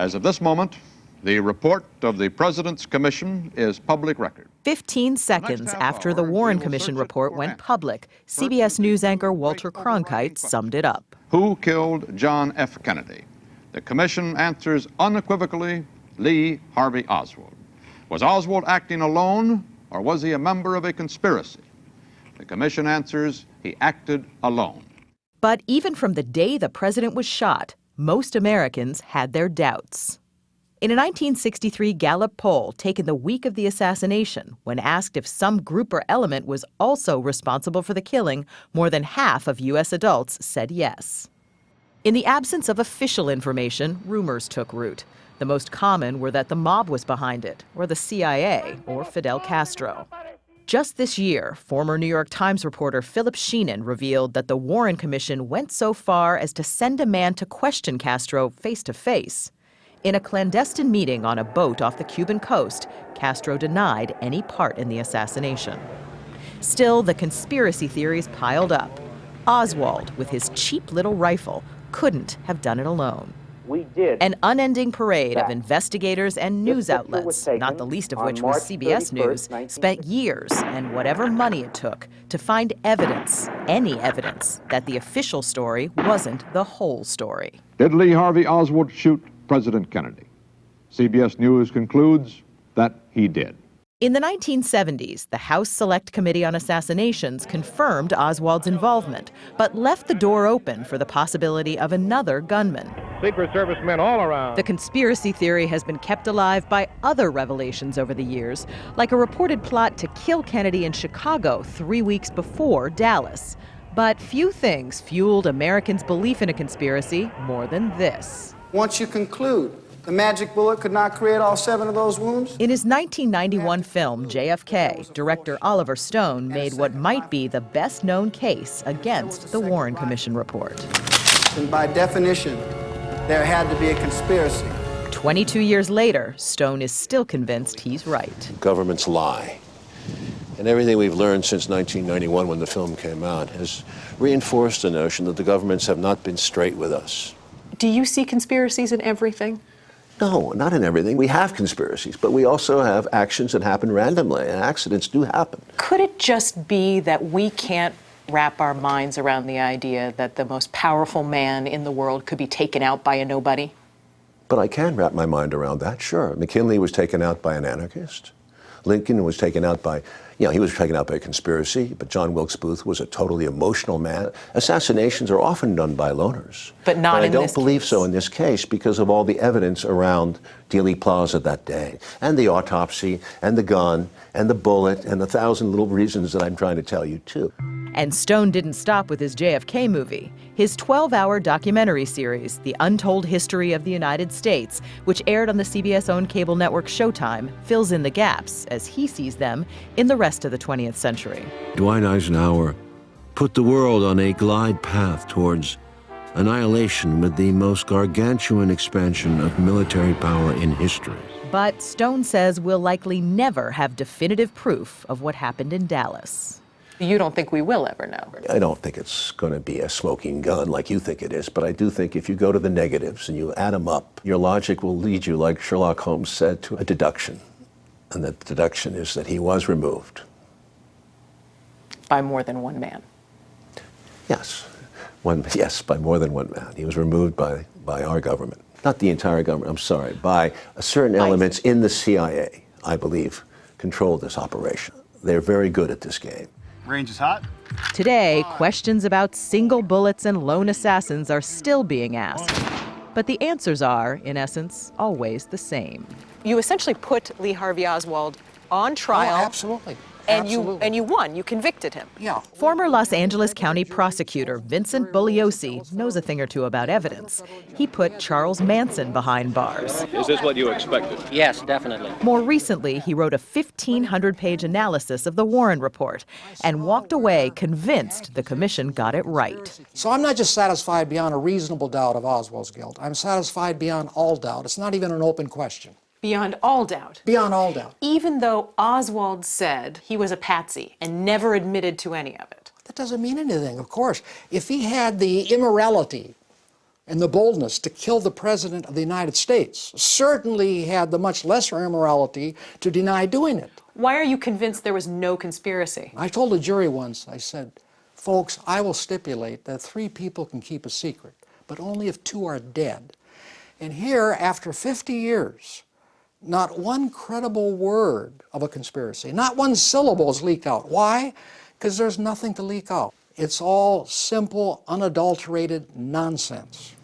As of this moment, the report of the President's Commission is public record. 15 seconds after the Warren Commission report went public, CBS News anchor Walter Cronkite summed it up. Who killed John F. Kennedy? The Commission answers unequivocally, Lee Harvey Oswald. Was Oswald acting alone, or was he a member of a conspiracy? The Commission answers he acted alone. But even from the day the president was shot, most Americans had their doubts. In a 1963 Gallup poll taken the week of the assassination, when asked if some group or element was also responsible for the killing, more than half of U.S. adults said yes. In the absence of official information, rumors took root. The most common were that the mob was behind it, or the CIA, or Fidel Castro. Just this year, former New York Times reporter Philip Sheenan revealed that the Warren Commission went so far as to send a man to question Castro face-to-face. In a clandestine meeting on a boat off the Cuban coast, Castro denied any part in the assassination. Still, the conspiracy theories piled up. Oswald, with his cheap little rifle, couldn't have done it alone. We did. An unending parade of investigators and news outlets, not the least of which was CBS News, spent years and whatever money it took to find evidence, any evidence, that the official story wasn't the whole story. Did Lee Harvey Oswald shoot President Kennedy? CBS News concludes that he did. In the 1970s, the House Select Committee on Assassinations confirmed Oswald's involvement, but left the door open for the possibility of another gunman. Secret Service men all around. The conspiracy theory has been kept alive by other revelations over the years, like a reported plot to kill Kennedy in Chicago 3 weeks before Dallas. But few things fueled Americans' belief in a conspiracy more than this. Once you conclude the magic bullet could not create all 7 of those wounds? In his 1991 film, JFK, director Oliver Stone made what might be the best-known case against the Warren Commission report. And by definition, there had to be a conspiracy. 22 years later, Stone is still convinced he's right. Governments lie. And everything we've learned since 1991 when the film came out has reinforced the notion that the governments have not been straight with us. Do you see conspiracies in everything? No, not in everything. We have conspiracies, but we also have actions that happen randomly, and accidents do happen. Could it just be that we can't wrap our minds around the idea that the most powerful man in the world could be taken out by a nobody? But I can wrap my mind around that, sure. McKinley was taken out by an anarchist. Lincoln was taken out by, he was taken out by a conspiracy, but John Wilkes Booth was a totally emotional man. Assassinations are often done by loners. But not in this case. I don't believe so in this case because of all the evidence around Dealey Plaza that day, and the autopsy, and the gun, and the bullet, and 1,000 little reasons that I'm trying to tell you, too. And Stone didn't stop with his JFK movie. His 12-hour documentary series, The Untold History of the United States, which aired on the CBS-owned cable network Showtime, fills in the gaps, as he sees them, in the rest of the 20th century. Dwight Eisenhower put the world on a glide path towards annihilation with the most gargantuan expansion of military power in history. But Stone says we'll likely never have definitive proof of what happened in Dallas. You don't think we will ever know? I don't think it's going to be a smoking gun like you think it is, but I do think if you go to the negatives and you add them up, your logic will lead you, like Sherlock Holmes said, to a deduction. And that deduction is that he was removed. By more than one man? Yes. Yes, by more than one man. He was removed by our government. Not the entire government, I'm sorry, by certain elements in the CIA, I believe, controlled this operation. They're very good at this game. Range is hot. Today, questions about single bullets and lone assassins are still being asked. But the answers are, in essence, always the same. You essentially put Lee Harvey Oswald on trial. Oh, absolutely. And you won. You convicted him. Yeah. Former Los Angeles County prosecutor Vincent Bugliosi knows a thing or two about evidence. He put Charles Manson behind bars. Is this what you expected? Yes, definitely. More recently, he wrote a 1,500-page analysis of the Warren report and walked away convinced the commission got it right. So I'm not just satisfied beyond a reasonable doubt of Oswald's guilt. I'm satisfied beyond all doubt. It's not even an open question. Beyond all doubt. Beyond all doubt. Even though Oswald said he was a patsy and never admitted to any of it. That doesn't mean anything, of course. If he had the immorality and the boldness to kill the President of the United States. Certainly he had the much lesser immorality to deny doing it. Why are you convinced there was no conspiracy? I told a jury once, I said, folks, I will stipulate that 3 people can keep a secret, but only if 2 are dead. And here, after 50 years, not one credible word of a conspiracy, not one syllable is leaked out. Why? Because there's nothing to leak out. It's all simple, unadulterated nonsense.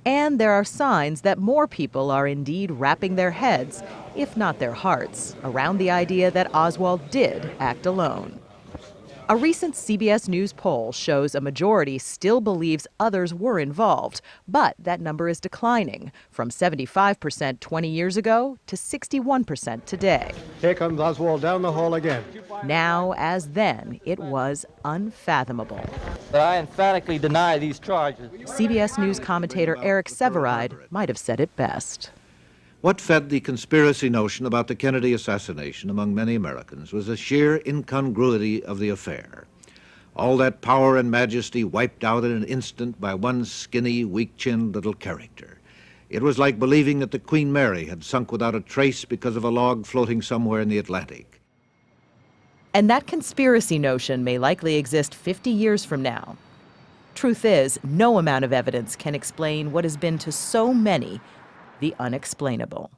And there are signs that more people are indeed wrapping their heads, if not their hearts, around the idea that Oswald did act alone. A recent CBS News poll shows a majority still believes others were involved, but that number is declining from 75% 20 years ago to 61% today. Here comes Oswald down the hall again. Now, as then, it was unfathomable. I emphatically deny these charges. CBS News commentator Eric Severide might have said it best. What fed the conspiracy notion about the Kennedy assassination among many Americans was the sheer incongruity of the affair. All that power and majesty wiped out in an instant by one skinny, weak-chinned little character. It was like believing that the Queen Mary had sunk without a trace because of a log floating somewhere in the Atlantic. And that conspiracy notion may likely exist 50 years from now. Truth is, no amount of evidence can explain what has been to so many the unexplainable.